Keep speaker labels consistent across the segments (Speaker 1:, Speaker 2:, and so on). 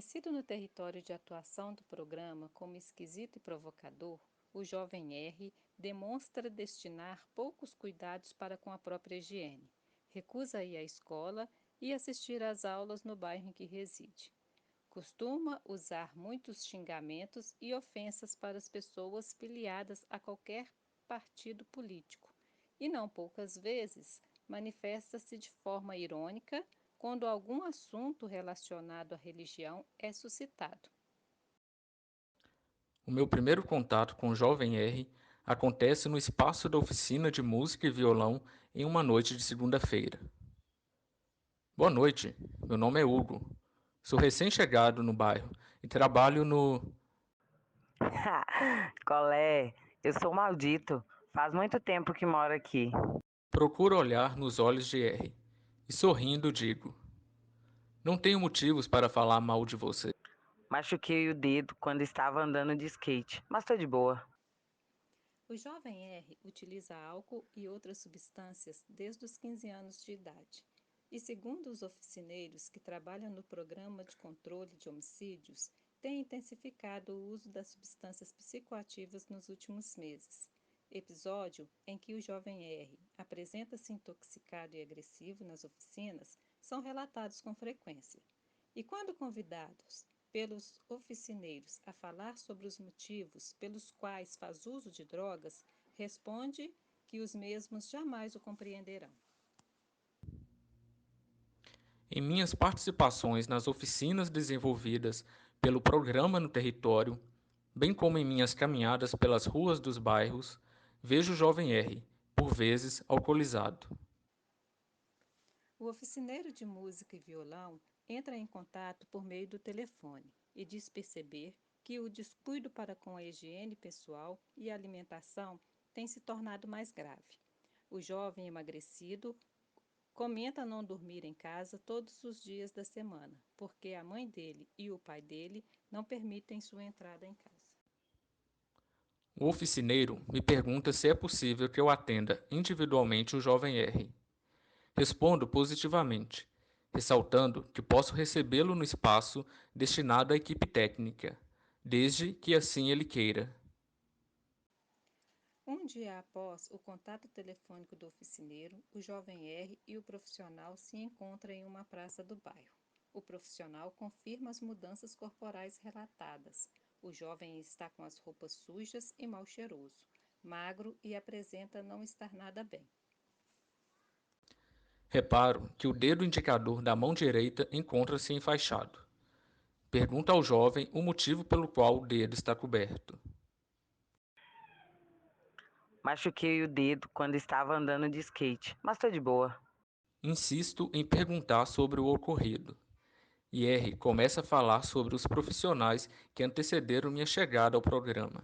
Speaker 1: Conhecido no território de atuação do programa como esquisito e provocador, o jovem R demonstra destinar poucos cuidados para com a própria higiene. Recusa ir à escola e assistir às aulas no bairro em que reside. Costuma usar muitos xingamentos e ofensas para as pessoas filiadas a qualquer partido político, e não poucas vezes manifesta-se de forma irônica quando algum assunto relacionado à religião é suscitado.
Speaker 2: O meu primeiro contato com o jovem R acontece no espaço da oficina de música e violão em uma noite de segunda-feira. Boa noite, meu nome é Hugo. Sou recém-chegado no bairro e trabalho no.
Speaker 3: Colé, eu sou maldito. Faz muito tempo que moro aqui.
Speaker 2: Procuro olhar nos olhos de R e sorrindo digo: Não tenho motivos para falar mal de você.
Speaker 3: Machuquei o dedo quando estava andando de skate, mas tô de boa.
Speaker 1: O jovem R utiliza álcool e outras substâncias desde os 15 anos de idade. E segundo os oficineiros que trabalham no programa de controle de homicídios, tem intensificado o uso das substâncias psicoativas nos últimos meses. Episódio em que o jovem R apresenta-se intoxicado e agressivo nas oficinas são relatados com frequência. E quando convidados pelos oficineiros a falar sobre os motivos pelos quais faz uso de drogas, responde que os mesmos jamais o compreenderão.
Speaker 2: Em minhas participações nas oficinas desenvolvidas pelo programa no território, bem como em minhas caminhadas pelas ruas dos bairros, vejo o jovem R, por vezes alcoolizado.
Speaker 1: O oficineiro de música e violão entra em contato por meio do telefone e diz perceber que o descuido para com a higiene pessoal e a alimentação tem se tornado mais grave. O jovem emagrecido comenta não dormir em casa todos os dias da semana, porque a mãe dele e o pai dele não permitem sua entrada em casa.
Speaker 2: O oficineiro me pergunta se é possível que eu atenda individualmente o jovem R. Respondo positivamente, ressaltando que posso recebê-lo no espaço destinado à equipe técnica, desde que assim ele queira.
Speaker 1: Um dia após o contato telefônico do oficineiro, o jovem R e o profissional se encontram em uma praça do bairro. O profissional confirma as mudanças corporais relatadas. O jovem está com as roupas sujas e mal cheiroso, magro e apresenta não estar nada bem.
Speaker 2: Reparo que o dedo indicador da mão direita encontra-se enfaixado. Pergunto ao jovem o motivo pelo qual o dedo está coberto.
Speaker 3: Machuquei o dedo quando estava andando de skate, mas tô de boa.
Speaker 2: Insisto em perguntar sobre o ocorrido. E R começa a falar sobre os profissionais que antecederam minha chegada ao programa,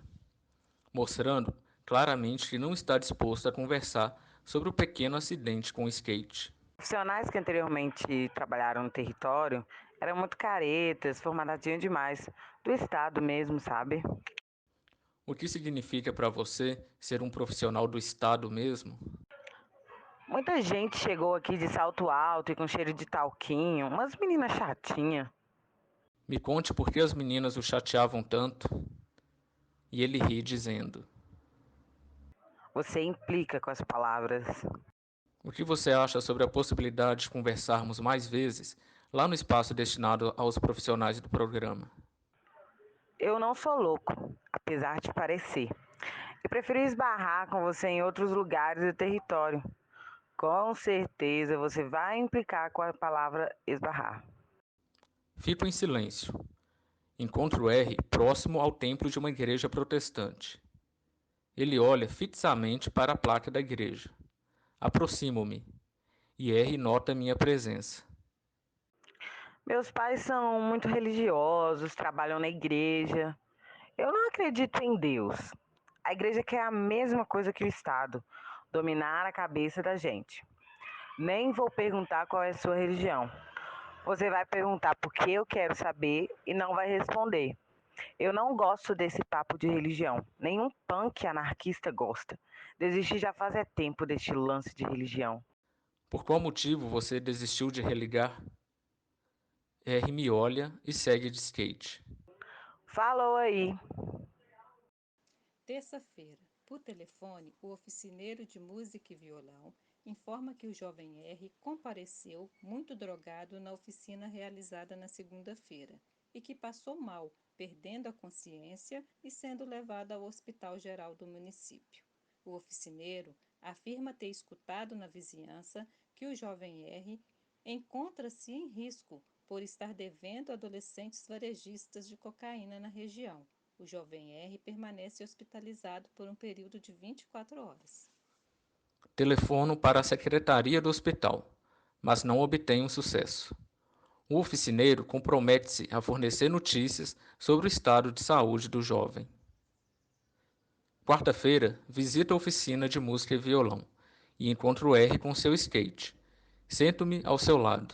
Speaker 2: mostrando claramente que não está disposto a conversar sobre o pequeno acidente com o skate.
Speaker 3: Profissionais que anteriormente trabalharam no território eram muito caretas, formatadinho demais. Do estado mesmo, sabe?
Speaker 2: O que significa para você ser um profissional do Estado mesmo?
Speaker 3: Muita gente chegou aqui de salto alto e com cheiro de talquinho, umas meninas chatinhas.
Speaker 2: Me conte por que as meninas o chateavam tanto. E ele ri, dizendo:
Speaker 3: Você implica com as palavras.
Speaker 2: O que você acha sobre a possibilidade de conversarmos mais vezes lá no espaço destinado aos profissionais do programa?
Speaker 3: Eu não sou louco, apesar de parecer. Eu prefiro esbarrar com você em outros lugares do território. Com certeza você vai implicar com a palavra esbarrar.
Speaker 2: Fico em silêncio. Encontro R próximo ao templo de uma igreja protestante. Ele olha fixamente para a placa da igreja. Aproximo-me e R nota minha presença.
Speaker 3: Meus pais são muito religiosos, trabalham na igreja. Eu não acredito em Deus. A igreja quer a mesma coisa que o Estado, dominar a cabeça da gente. Nem vou perguntar qual é a sua religião. Você vai perguntar porque eu quero saber e não vai responder. Eu não gosto desse papo de religião. Nenhum punk anarquista gosta. Desisti já faz tempo deste lance de religião.
Speaker 2: Por qual motivo você desistiu de religar? R me olha e segue de skate.
Speaker 3: Falou aí.
Speaker 1: Terça-feira, por telefone, o oficineiro de música e violão informa que o jovem R compareceu muito drogado na oficina realizada na segunda-feira e que passou mal, perdendo a consciência e sendo levado ao Hospital Geral do município. O oficineiro afirma ter escutado na vizinhança que o jovem R encontra-se em risco por estar devendo adolescentes varejistas de cocaína na região. O jovem R permanece hospitalizado por um período de 24 horas.
Speaker 2: Telefono para a secretaria do hospital, mas não obtenho sucesso. O oficineiro compromete-se a fornecer notícias sobre o estado de saúde do jovem. Quarta-feira, visito a oficina de música e violão e encontro R com seu skate. Sento-me ao seu lado.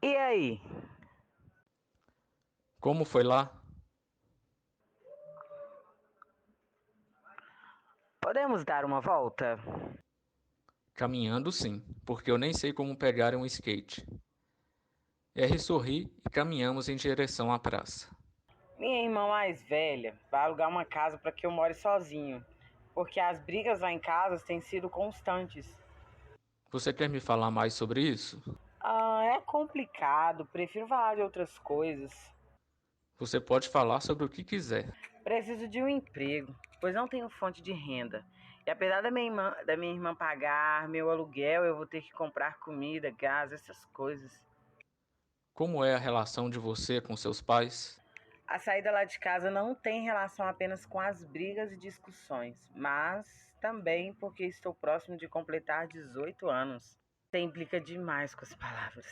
Speaker 3: E aí?
Speaker 2: Como foi lá?
Speaker 3: Podemos dar uma volta?
Speaker 2: Caminhando sim, porque eu nem sei como pegar um skate. R sorri e caminhamos em direção à praça.
Speaker 3: Minha irmã mais velha vai alugar uma casa para que eu more sozinho, porque as brigas lá em casa têm sido constantes.
Speaker 2: Você quer me falar mais sobre isso?
Speaker 3: É complicado, prefiro falar de outras coisas.
Speaker 2: Você pode falar sobre o que quiser.
Speaker 3: Preciso de um emprego, pois não tenho fonte de renda. E apesar da minha irmã pagar meu aluguel, eu vou ter que comprar comida, gás, essas coisas.
Speaker 2: Como é a relação de você com seus pais?
Speaker 3: A saída lá de casa não tem relação apenas com as brigas e discussões, mas também porque estou próximo de completar 18 anos. Você implica demais com as palavras.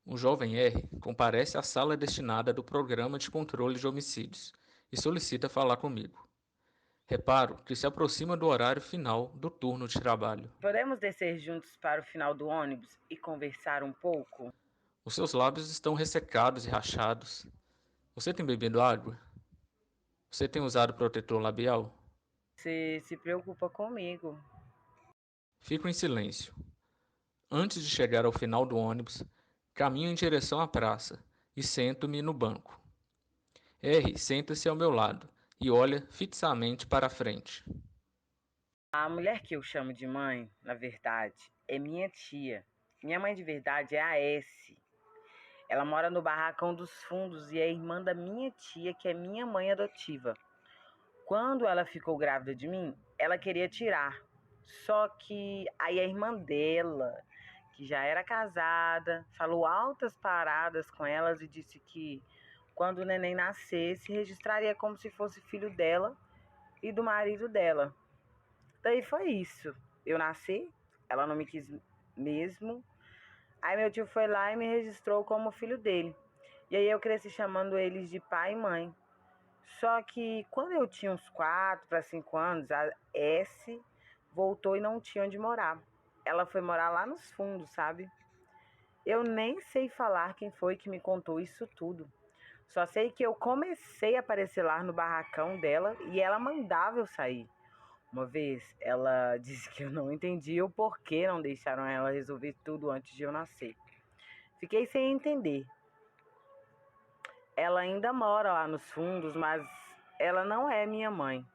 Speaker 2: O jovem R comparece à sala destinada do Programa de Controle de Homicídios e solicita falar comigo. Reparo que se aproxima do horário final do turno de trabalho.
Speaker 3: Podemos descer juntos para o final do ônibus e conversar um pouco?
Speaker 2: Os seus lábios estão ressecados e rachados. Você tem bebido água? Você tem usado protetor labial?
Speaker 3: Você se preocupa comigo.
Speaker 2: Fico em silêncio. Antes de chegar ao final do ônibus, caminho em direção à praça e sento-me no banco. R senta-se ao meu lado e olha fixamente para a frente.
Speaker 3: A mulher que eu chamo de mãe, na verdade, é minha tia. Minha mãe de verdade é a S. Ela mora no barracão dos fundos e é irmã da minha tia, que é minha mãe adotiva. Quando ela ficou grávida de mim, ela queria tirar. Só que aí a irmã dela, que já era casada, falou altas paradas com elas e disse que quando o neném nascesse, registraria como se fosse filho dela e do marido dela. Daí foi isso. Eu nasci, ela não me quis mesmo. Aí meu tio foi lá e me registrou como filho dele. E aí eu cresci chamando eles de pai e mãe. Só que quando eu tinha uns 4 para 5 anos, a S voltou e não tinha onde morar. Ela foi morar lá nos fundos, sabe? Eu nem sei falar quem foi que me contou isso tudo. Só sei que eu comecei a aparecer lá no barracão dela e ela mandava eu sair. Uma vez ela disse que eu não entendia o porquê não deixaram ela resolver tudo antes de eu nascer. Fiquei sem entender. Ela ainda mora lá nos fundos, mas ela não é minha mãe,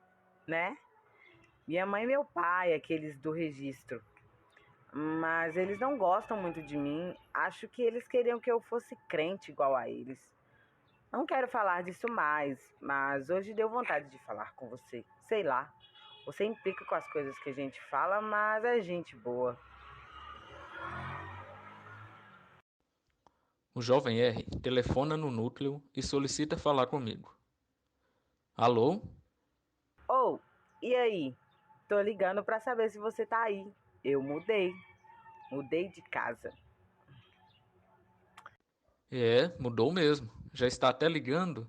Speaker 3: né? Minha mãe e meu pai, aqueles do registro. Mas eles não gostam muito de mim. Acho que eles queriam que eu fosse crente igual a eles. Não quero falar disso mais, mas hoje deu vontade de falar com você. Sei lá, você implica com as coisas que a gente fala, mas é gente boa.
Speaker 2: O jovem R telefona no núcleo e solicita falar comigo. Alô?
Speaker 3: Ou, e aí? Tô ligando pra saber se você tá aí. Eu mudei de casa.
Speaker 2: É, mudou mesmo. Já está até ligando?